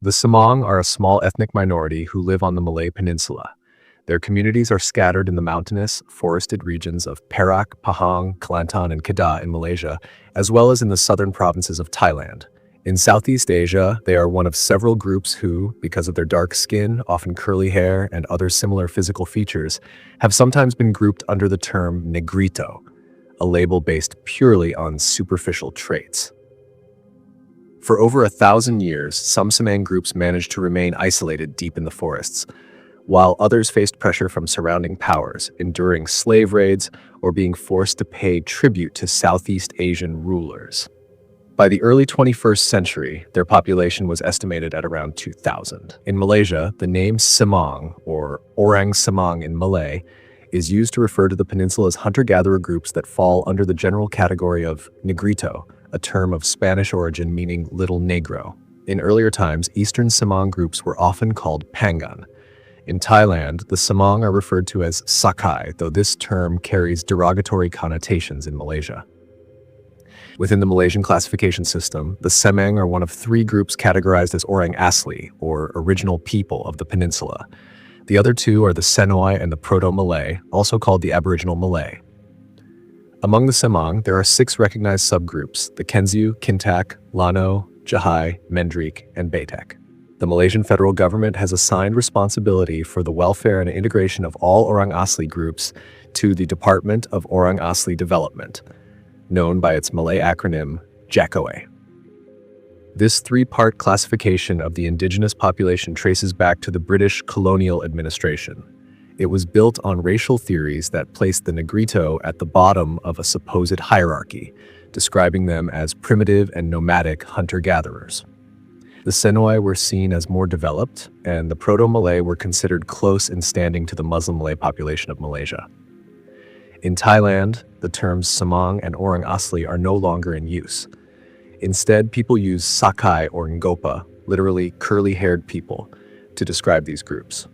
The Semang are a small ethnic minority who live on the Malay Peninsula. Their communities are scattered in the mountainous, forested regions of Perak, Pahang, Kelantan, and Kedah in Malaysia, as well as in the southern provinces of Thailand. In Southeast Asia, they are one of several groups who, because of their dark skin, often curly hair, and other similar physical features, have sometimes been grouped under the term negrito, a label based purely on superficial traits. For over 1,000 years, some Semang groups managed to remain isolated deep in the forests, while others faced pressure from surrounding powers, enduring slave raids or being forced to pay tribute to Southeast Asian rulers. By the early 21st century, their population was estimated at around 2,000. In Malaysia, the name Semang, or Orang Semang in Malay, is used to refer to the peninsula's hunter-gatherer groups that fall under the general category of negrito, a term of Spanish origin meaning little negro. In earlier times, Eastern Semang groups were often called Pangan. In Thailand, the Semang are referred to as Sakai, though this term carries derogatory connotations in Malaysia. Within the Malaysian classification system, the Semang are one of three groups categorized as Orang Asli, or original people of the peninsula. The other two are the Senoi and the Proto-Malay, also called the Aboriginal Malay. Among the Semang, there are 6 recognized subgroups: the Kenzyu, Kintak, Lano, Jahai, Mendrik, and Batek. The Malaysian federal government has assigned responsibility for the welfare and integration of all Orang Asli groups to the Department of Orang Asli Development, known by its Malay acronym JAKOE. This 3-part classification of the indigenous population traces back to the British colonial administration. It was built on racial theories that placed the Negrito at the bottom of a supposed hierarchy, describing them as primitive and nomadic hunter-gatherers. The Senoi were seen as more developed, and the Proto-Malay were considered close in standing to the Muslim Malay population of Malaysia. In Thailand, the terms Semang and Orang Asli are no longer in use. Instead, people use Sakai or Ngopa, literally curly-haired people, to describe these groups.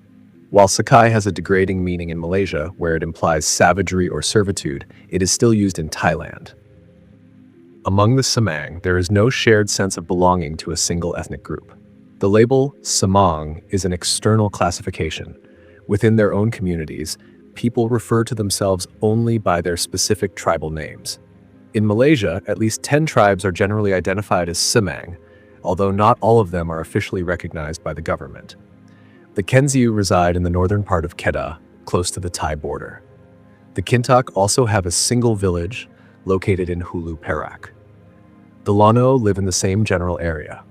While Sakai has a degrading meaning in Malaysia, where it implies savagery or servitude, it is still used in Thailand. Among the Semang, there is no shared sense of belonging to a single ethnic group. The label Semang is an external classification. Within their own communities, people refer to themselves only by their specific tribal names. In Malaysia, at least 10 tribes are generally identified as Semang, although not all of them are officially recognized by the government. The Kenzyu reside in the northern part of Kedah, close to the Thai border. The Kintak also have a single village located in Hulu, Perak. The Lano live in the same general area.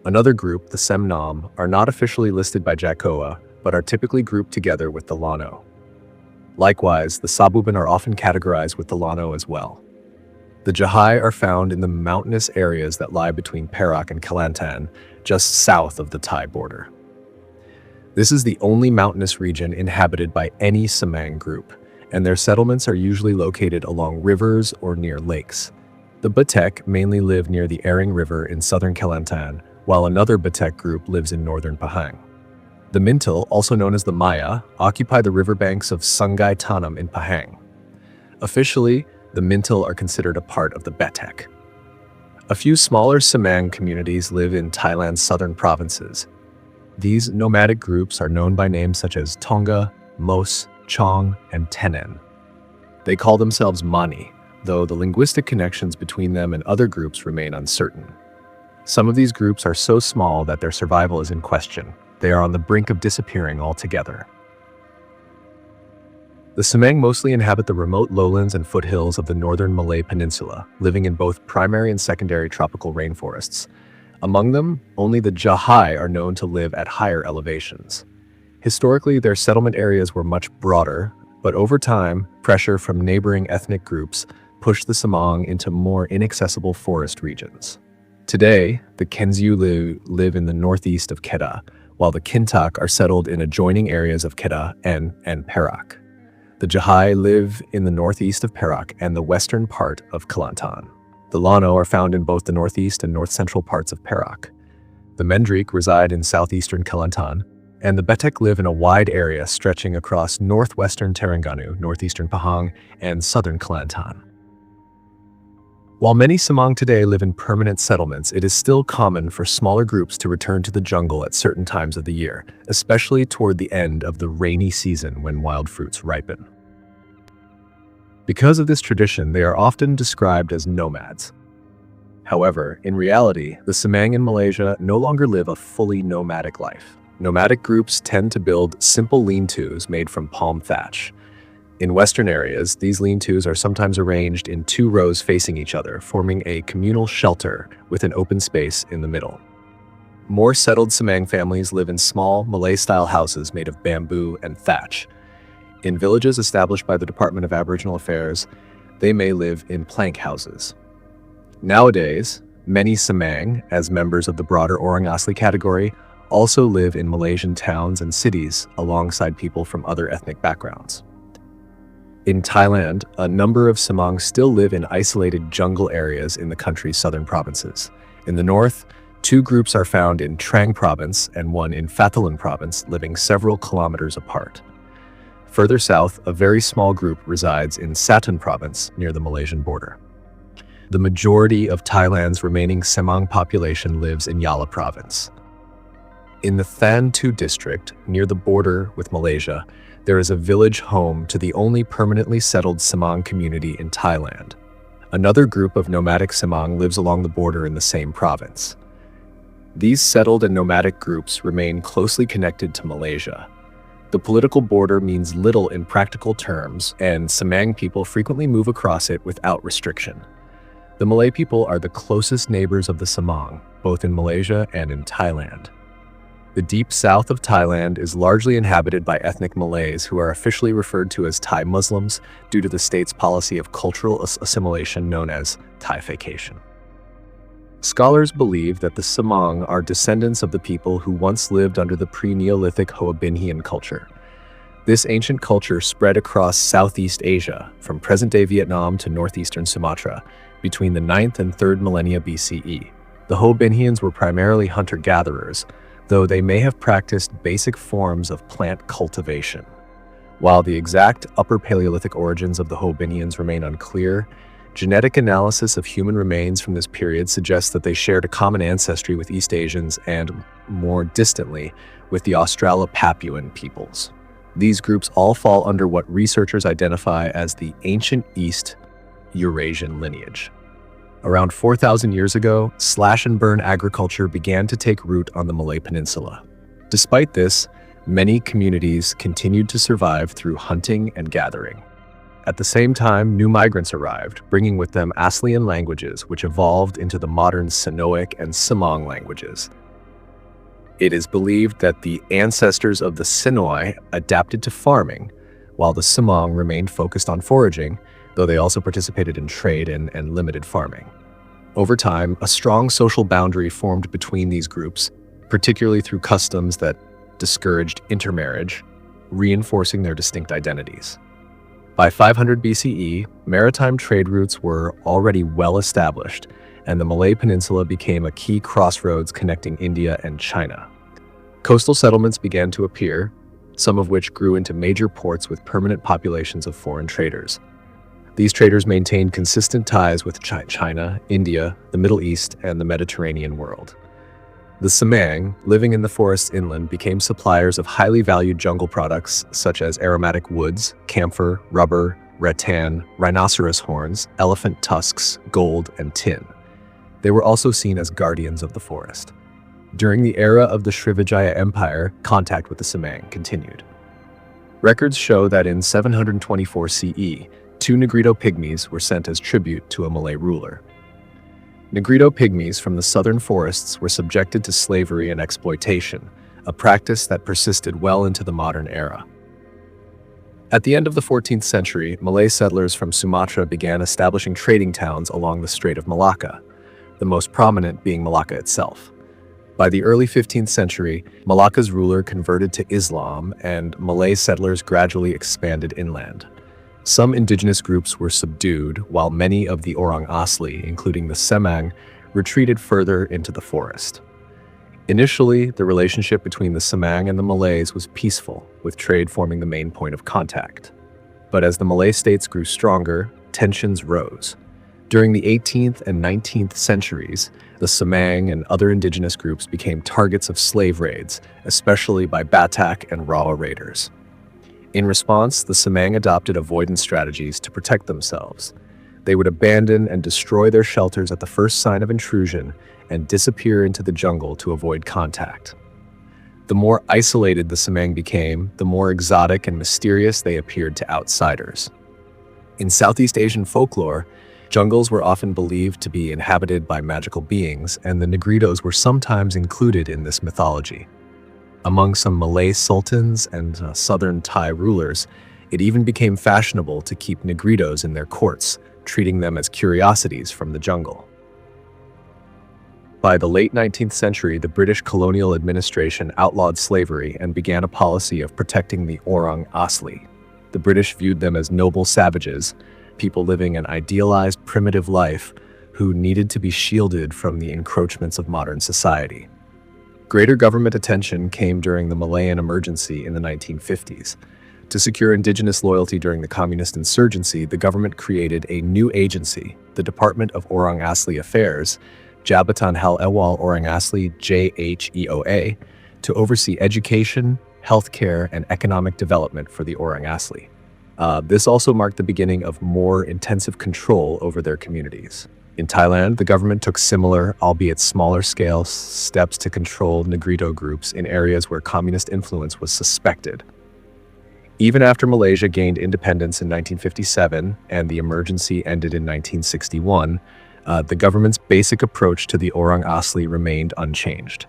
Another group, the Semnam, are not officially listed by JAKOA, but are typically grouped together with the Lano. Likewise, the Sabuban are often categorized with the Lano as well. The Jahai are found in the mountainous areas that lie between Perak and Kelantan, just south of the Thai border. This is the only mountainous region inhabited by any Semang group, and their settlements are usually located along rivers or near lakes. The Batek mainly live near the Aring River in southern Kelantan, while another Batek group lives in northern Pahang. The Mintil, also known as the Maya, occupy the riverbanks of Sungai Tanam in Pahang. Officially, the Mintil are considered a part of the Batek. A few smaller Semang communities live in Thailand's southern provinces. These nomadic groups are known by names such as Tonga, Mos, Chong, and Tenen. They call themselves Mani, though the linguistic connections between them and other groups remain uncertain. Some of these groups are so small that their survival is in question. They are on the brink of disappearing altogether. The Semang mostly inhabit the remote lowlands and foothills of the northern Malay Peninsula, living in both primary and secondary tropical rainforests. Among them, only the Jahai are known to live at higher elevations. Historically, their settlement areas were much broader, but over time, pressure from neighboring ethnic groups pushed the Semang into more inaccessible forest regions. Today, the Kenzyu live in the northeast of Kedah, while the Kintak are settled in adjoining areas of Kedah and Perak. The Jahai live in the northeast of Perak and the western part of Kelantan. The Lano are found in both the northeast and north-central parts of Perak. The Mendrik reside in southeastern Kelantan, and the Batek live in a wide area stretching across northwestern Terengganu, northeastern Pahang, and southern Kelantan. While many Semang today live in permanent settlements, it is still common for smaller groups to return to the jungle at certain times of the year, especially toward the end of the rainy season when wild fruits ripen. Because of this tradition, they are often described as nomads. However, in reality, the Semang in Malaysia no longer live a fully nomadic life. Nomadic groups tend to build simple lean-tos made from palm thatch. In Western areas, these lean-tos are sometimes arranged in 2 rows facing each other, forming a communal shelter with an open space in the middle. More settled Semang families live in small, Malay-style houses made of bamboo and thatch. In villages established by the Department of Aboriginal Affairs, they may live in plank houses. Nowadays, many Semang, as members of the broader Orang Asli category, also live in Malaysian towns and cities alongside people from other ethnic backgrounds. In Thailand, a number of Semang still live in isolated jungle areas in the country's southern provinces. In the north, 2 groups are found in Trang province and 1 in Phatthalun province, living several kilometers apart. Further south, a very small group resides in Satun province near the Malaysian border. The majority of Thailand's remaining Semang population lives in Yala province. In the Than Tu district, near the border with Malaysia, there is a village home to the only permanently settled Semang community in Thailand. Another group of nomadic Semang lives along the border in the same province. These settled and nomadic groups remain closely connected to Malaysia. The political border means little in practical terms, and Semang people frequently move across it without restriction. The Malay people are the closest neighbors of the Semang, both in Malaysia and in Thailand. The deep south of Thailand is largely inhabited by ethnic Malays who are officially referred to as Thai Muslims due to the state's policy of cultural assimilation known as Thaification. Scholars believe that the Semang are descendants of the people who once lived under the pre-Neolithic Hoabinhian culture. This ancient culture spread across Southeast Asia, from present-day Vietnam to northeastern Sumatra, between the 9th and 3rd millennia BCE. The Hoabinhians were primarily hunter-gatherers, though they may have practiced basic forms of plant cultivation. While the exact Upper Paleolithic origins of the Hoabinhians remain unclear, genetic analysis of human remains from this period suggests that they shared a common ancestry with East Asians and, more distantly, with the Australopapuan peoples. These groups all fall under what researchers identify as the Ancient East Eurasian lineage. Around 4,000 years ago, slash-and-burn agriculture began to take root on the Malay Peninsula. Despite this, many communities continued to survive through hunting and gathering. At the same time, new migrants arrived, bringing with them Aslian languages, which evolved into the modern Sanoic and Semang languages. It is believed that the ancestors of the Senoi adapted to farming, while the Semang remained focused on foraging, though they also participated in trade and limited farming. Over time, a strong social boundary formed between these groups, particularly through customs that discouraged intermarriage, reinforcing their distinct identities. By 500 BCE, maritime trade routes were already well established, and the Malay Peninsula became a key crossroads connecting India and China. Coastal settlements began to appear, some of which grew into major ports with permanent populations of foreign traders. These traders maintained consistent ties with China, India, the Middle East, and the Mediterranean world. The Semang, living in the forests inland, became suppliers of highly valued jungle products such as aromatic woods, camphor, rubber, rattan, rhinoceros horns, elephant tusks, gold, and tin. They were also seen as guardians of the forest. During the era of the Srivijaya Empire, contact with the Semang continued. Records show that in 724 CE, 2 Negrito pygmies were sent as tribute to a Malay ruler. Negrito pygmies from the southern forests were subjected to slavery and exploitation, a practice that persisted well into the modern era. At the end of the 14th century, Malay settlers from Sumatra began establishing trading towns along the Strait of Malacca, the most prominent being Malacca itself. By the early 15th century, Malacca's ruler converted to Islam, and Malay settlers gradually expanded inland. Some indigenous groups were subdued, while many of the Orang Asli, including the Semang, retreated further into the forest. Initially, the relationship between the Semang and the Malays was peaceful, with trade forming the main point of contact. But as the Malay states grew stronger, tensions rose. During the 18th and 19th centuries, the Semang and other indigenous groups became targets of slave raids, especially by Batak and Rawa raiders. In response, the Semang adopted avoidance strategies to protect themselves. They would abandon and destroy their shelters at the first sign of intrusion and disappear into the jungle to avoid contact. The more isolated the Semang became, the more exotic and mysterious they appeared to outsiders. In Southeast Asian folklore, jungles were often believed to be inhabited by magical beings, and the Negritos were sometimes included in this mythology. Among some Malay sultans and southern Thai rulers, it even became fashionable to keep Negritos in their courts, treating them as curiosities from the jungle. By the late 19th century, the British colonial administration outlawed slavery and began a policy of protecting the Orang Asli. The British viewed them as noble savages, people living an idealized primitive life who needed to be shielded from the encroachments of modern society. Greater government attention came during the Malayan emergency in the 1950s. To secure indigenous loyalty during the communist insurgency, the government created a new agency, the Department of Orang Asli Affairs, Jabatan Hal Ehwal Orang Asli JHEOA, to oversee education, healthcare, and economic development for the Orang Asli. This also marked the beginning of more intensive control over their communities. In Thailand, the government took similar, albeit smaller-scale, steps to control Negrito groups in areas where communist influence was suspected. Even after Malaysia gained independence in 1957 and the emergency ended in 1961, the government's basic approach to the Orang Asli remained unchanged.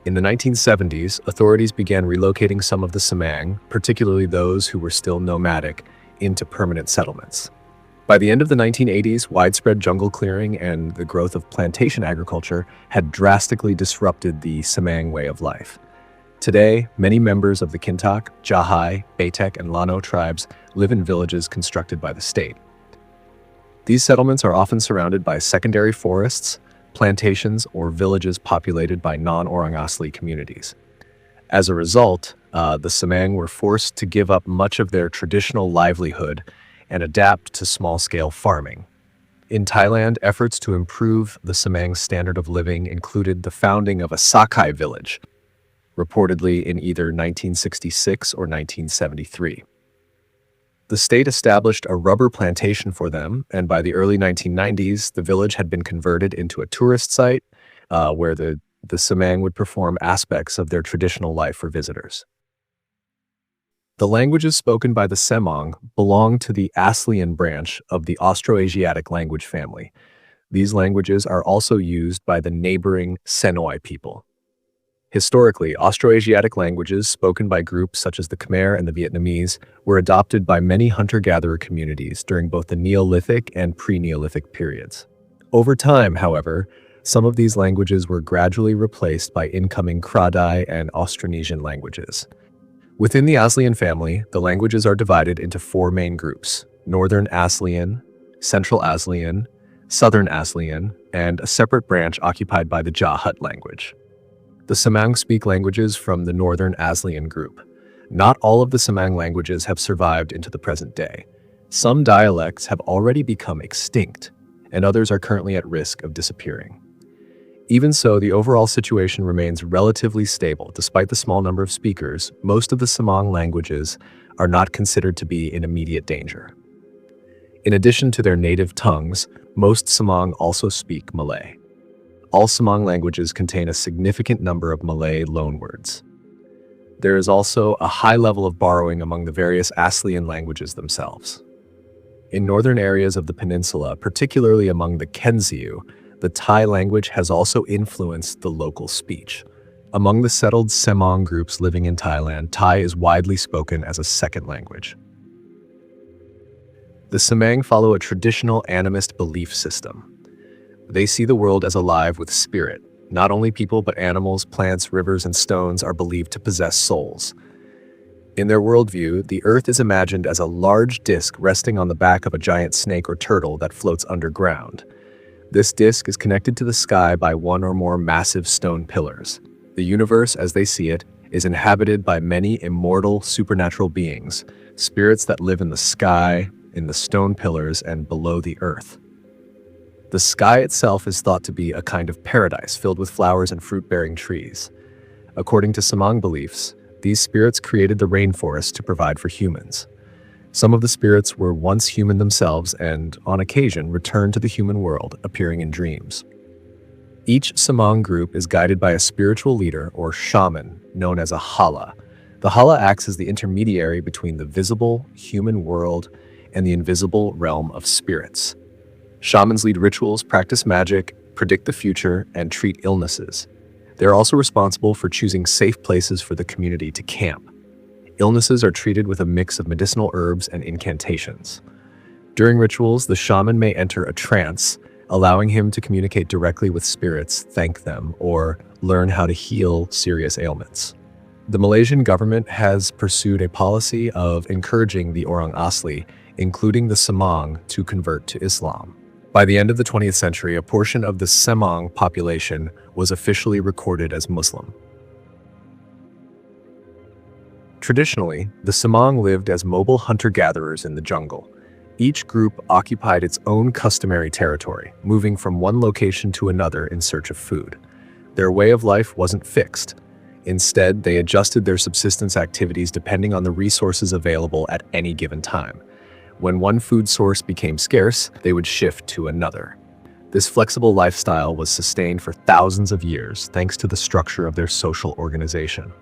In the 1970s, authorities began relocating some of the Semang, particularly those who were still nomadic, into permanent settlements. By the end of the 1980s, widespread jungle clearing and the growth of plantation agriculture had drastically disrupted the Semang way of life. Today, many members of the Kintak, Jahai, Batek, and Lano tribes live in villages constructed by the state. These settlements are often surrounded by secondary forests, plantations, or villages populated by non-Orang Asli communities. As a result, the Semang were forced to give up much of their traditional livelihood and adapt to small-scale farming. In Thailand, efforts to improve the Semang's standard of living included the founding of a Sakai village, reportedly in either 1966 or 1973. The state established a rubber plantation for them, and by the early 1990s, the village had been converted into a tourist site where the Semang would perform aspects of their traditional life for visitors. The languages spoken by the Semang belong to the Aslian branch of the Austroasiatic language family. These languages are also used by the neighboring Senoi people. Historically, Austroasiatic languages spoken by groups such as the Khmer and the Vietnamese were adopted by many hunter-gatherer communities during both the Neolithic and pre-Neolithic periods. Over time, however, some of these languages were gradually replaced by incoming Kradai and Austronesian languages. Within the Aslian family, the languages are divided into four main groups: Northern Aslian, Central Aslian, Southern Aslian, and a separate branch occupied by the Jahut language. The Semang speak languages from the Northern Aslian group. Not all of the Semang languages have survived into the present day. Some dialects have already become extinct, and others are currently at risk of disappearing. Even so, the overall situation remains relatively stable. Despite the small number of speakers, most of the Semang languages are not considered to be in immediate danger. In addition to their native tongues, most Semang also speak Malay. All Semang languages contain a significant number of Malay loanwords. There is also a high level of borrowing among the various Aslian languages themselves. In northern areas of the peninsula, particularly among the Khensiu, the Thai language has also influenced the local speech. Among the settled Semang groups living in Thailand, Thai is widely spoken as a second language. The Semang follow a traditional animist belief system. They see the world as alive with spirit. Not only people, but animals, plants, rivers, and stones are believed to possess souls. In their worldview, the earth is imagined as a large disk resting on the back of a giant snake or turtle that floats underground. This disk is connected to the sky by one or more massive stone pillars. The universe, as they see it, is inhabited by many immortal supernatural beings, spirits that live in the sky, in the stone pillars and below the earth. The sky itself is thought to be a kind of paradise filled with flowers and fruit-bearing trees. According to Semang beliefs, these spirits created the rainforest to provide for humans. Some of the spirits were once human themselves and, on occasion, returned to the human world, appearing in dreams. Each Semang group is guided by a spiritual leader or shaman known as a hala. The hala acts as the intermediary between the visible human world and the invisible realm of spirits. Shamans lead rituals, practice magic, predict the future, and treat illnesses. They are also responsible for choosing safe places for the community to camp. Illnesses are treated with a mix of medicinal herbs and incantations. During rituals, the shaman may enter a trance, allowing him to communicate directly with spirits, thank them, or learn how to heal serious ailments. The Malaysian government has pursued a policy of encouraging the Orang Asli, including the Semang, to convert to Islam. By the end of the 20th century, a portion of the Semang population was officially recorded as Muslim. Traditionally, the Semang lived as mobile hunter-gatherers in the jungle. Each group occupied its own customary territory, moving from one location to another in search of food. Their way of life wasn't fixed. Instead, they adjusted their subsistence activities depending on the resources available at any given time. When one food source became scarce, they would shift to another. This flexible lifestyle was sustained for thousands of years thanks to the structure of their social organization.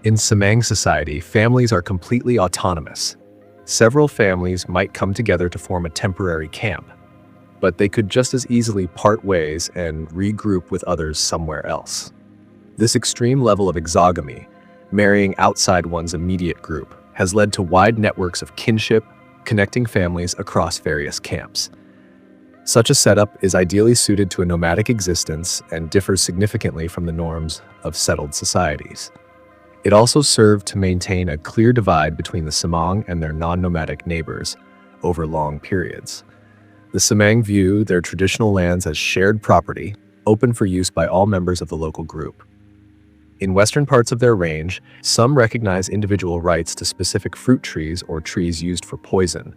In Semang society, families are completely autonomous. Several families might come together to form a temporary camp, but they could just as easily part ways and regroup with others somewhere else. This extreme level of exogamy, marrying outside one's immediate group, has led to wide networks of kinship, connecting families across various camps. Such a setup is ideally suited to a nomadic existence and differs significantly from the norms of settled societies. It also served to maintain a clear divide between the Semang and their non-nomadic neighbors over long periods. The Semang view their traditional lands as shared property, open for use by all members of the local group. In western parts of their range, some recognize individual rights to specific fruit trees or trees used for poison,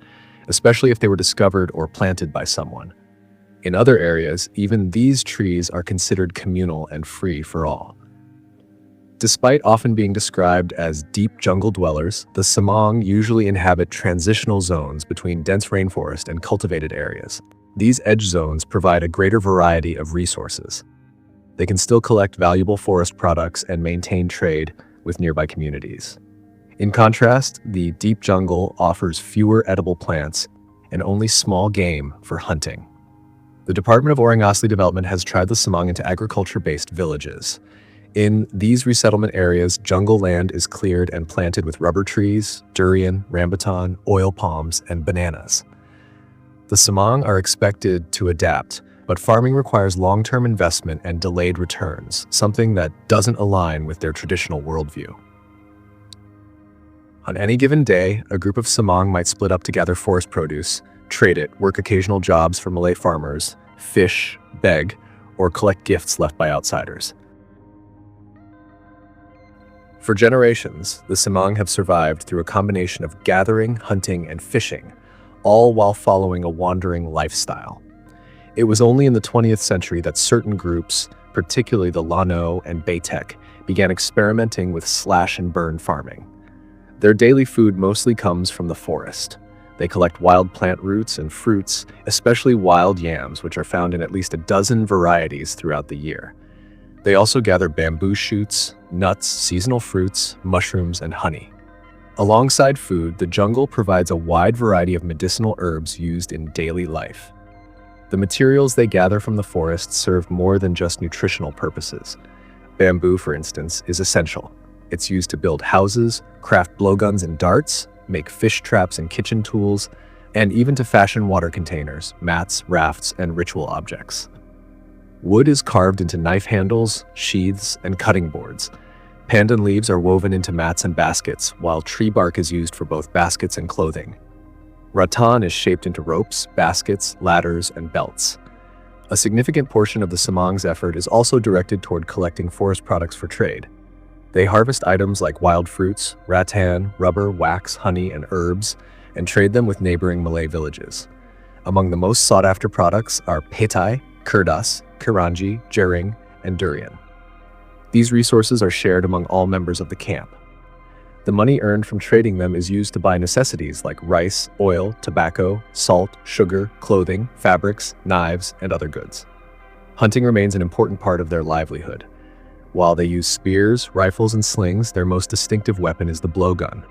especially if they were discovered or planted by someone. In other areas, even these trees are considered communal and free for all. Despite often being described as deep jungle dwellers, the Semang usually inhabit transitional zones between dense rainforest and cultivated areas. These edge zones provide a greater variety of resources. They can still collect valuable forest products and maintain trade with nearby communities. In contrast, the deep jungle offers fewer edible plants and only small game for hunting. The Department of Orang Asli Development has tried the Semang into agriculture-based villages. In these resettlement areas, jungle land is cleared and planted with rubber trees, durian, rambutan, oil palms, and bananas. The Semang are expected to adapt, but farming requires long-term investment and delayed returns, something that doesn't align with their traditional worldview. On any given day, a group of Semang might split up to gather forest produce, trade it, work occasional jobs for Malay farmers, fish, beg, or collect gifts left by outsiders. For generations, the Semang have survived through a combination of gathering, hunting, and fishing, all while following a wandering lifestyle. It was only in the 20th century that certain groups, particularly the Lano and Baytek, began experimenting with slash-and-burn farming. Their daily food mostly comes from the forest. They collect wild plant roots and fruits, especially wild yams, which are found in at least a dozen varieties throughout the year. They also gather bamboo shoots, nuts, seasonal fruits, mushrooms, and honey. Alongside food, the jungle provides a wide variety of medicinal herbs used in daily life. The materials they gather from the forest serve more than just nutritional purposes. Bamboo, for instance, is essential. It's used to build houses, craft blowguns and darts, make fish traps and kitchen tools, and even to fashion water containers, mats, rafts, and ritual objects. Wood is carved into knife handles, sheaths, and cutting boards. Pandan leaves are woven into mats and baskets, while tree bark is used for both baskets and clothing. Rattan is shaped into ropes, baskets, ladders, and belts. A significant portion of the Semang's effort is also directed toward collecting forest products for trade. They harvest items like wild fruits, rattan, rubber, wax, honey, and herbs, and trade them with neighboring Malay villages. Among the most sought-after products are petai, kurdas, kiranji, jaring, and durian. These resources are shared among all members of the camp. The money earned from trading them is used to buy necessities like rice, oil, tobacco, salt, sugar, clothing, fabrics, knives, and other goods. Hunting remains an important part of their livelihood. While they use spears, rifles, and slings, their most distinctive weapon is the blowgun,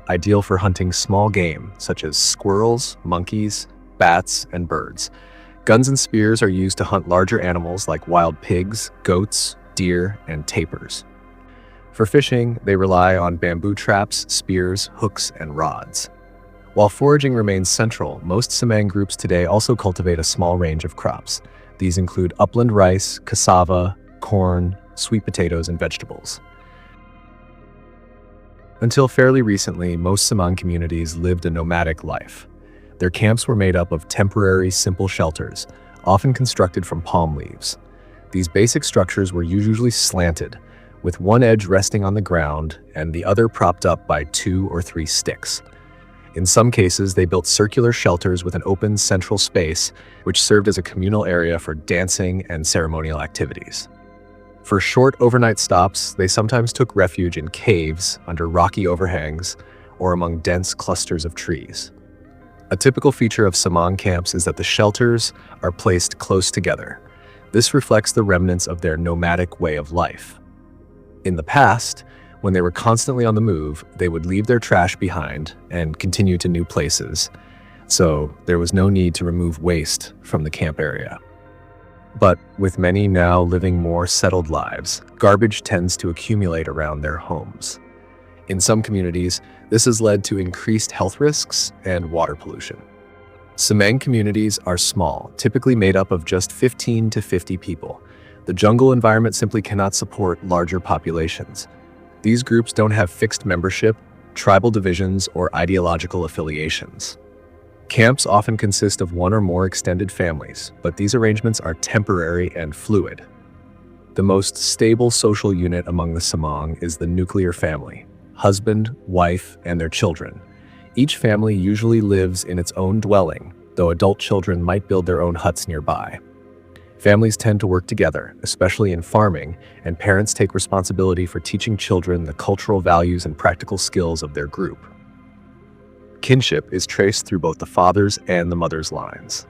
ideal for hunting small game such as squirrels, monkeys, bats, and birds. Guns and spears are used to hunt larger animals like wild pigs, goats, deer, and tapirs. For fishing, they rely on bamboo traps, spears, hooks, and rods. While foraging remains central, most Semang groups today also cultivate a small range of crops. These include upland rice, cassava, corn, sweet potatoes, and vegetables. Until fairly recently, most Semang communities lived a nomadic life. Their camps were made up of temporary, simple shelters, often constructed from palm leaves. These basic structures were usually slanted, with one edge resting on the ground and the other propped up by 2 or 3 sticks. In some cases, they built circular shelters with an open central space, which served as a communal area for dancing and ceremonial activities. For short overnight stops, they sometimes took refuge in caves under rocky overhangs or among dense clusters of trees. A typical feature of Semang camps is that the shelters are placed close together. This reflects the remnants of their nomadic way of life. In the past, when they were constantly on the move, they would leave their trash behind and continue to new places, so there was no need to remove waste from the camp area. But with many now living more settled lives, garbage tends to accumulate around their homes. In some communities, this has led to increased health risks and water pollution. Semang communities are small, typically made up of just 15 to 50 people. The jungle environment simply cannot support larger populations. These groups don't have fixed membership, tribal divisions, or ideological affiliations. Camps often consist of 1 or more extended families, but these arrangements are temporary and fluid. The most stable social unit among the Semang is the nuclear family, husband, wife, and their children. Each family usually lives in its own dwelling, though adult children might build their own huts nearby. Families tend to work together, especially in farming, and parents take responsibility for teaching children the cultural values and practical skills of their group. Kinship is traced through both the father's and the mother's lines.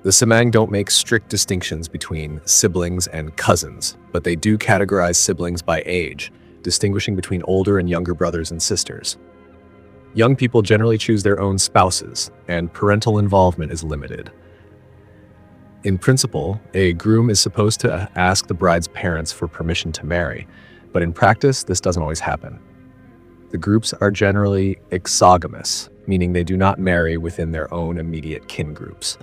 The Semang don't make strict distinctions between siblings and cousins, but they do categorize siblings by age, distinguishing between older and younger brothers and sisters. Young people generally choose their own spouses, and parental involvement is limited. In principle, a groom is supposed to ask the bride's parents for permission to marry, but in practice, this doesn't always happen. The groups are generally exogamous, meaning they do not marry within their own immediate kin groups.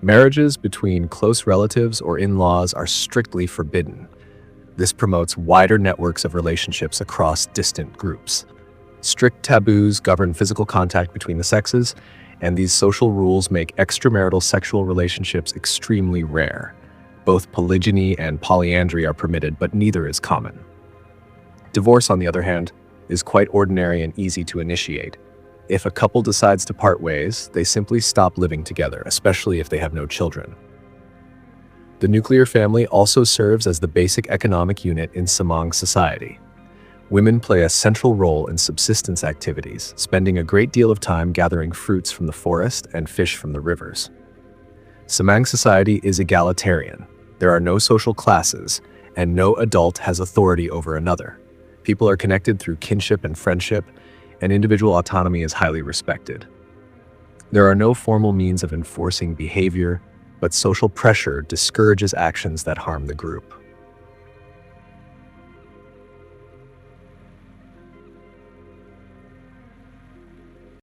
Marriages between close relatives or in-laws are strictly forbidden. This promotes wider networks of relationships across distant groups. Strict taboos govern physical contact between the sexes, and these social rules make extramarital sexual relationships extremely rare. Both polygyny and polyandry are permitted, but neither is common. Divorce, on the other hand, is quite ordinary and easy to initiate. If a couple decides to part ways, they simply stop living together, especially if they have no children. The nuclear family also serves as the basic economic unit in Semang society. Women play a central role in subsistence activities, spending a great deal of time gathering fruits from the forest and fish from the rivers. Semang society is egalitarian. There are no social classes, and no adult has authority over another. People are connected through kinship and friendship, and individual autonomy is highly respected. There are no formal means of enforcing behavior, but social pressure discourages actions that harm the group.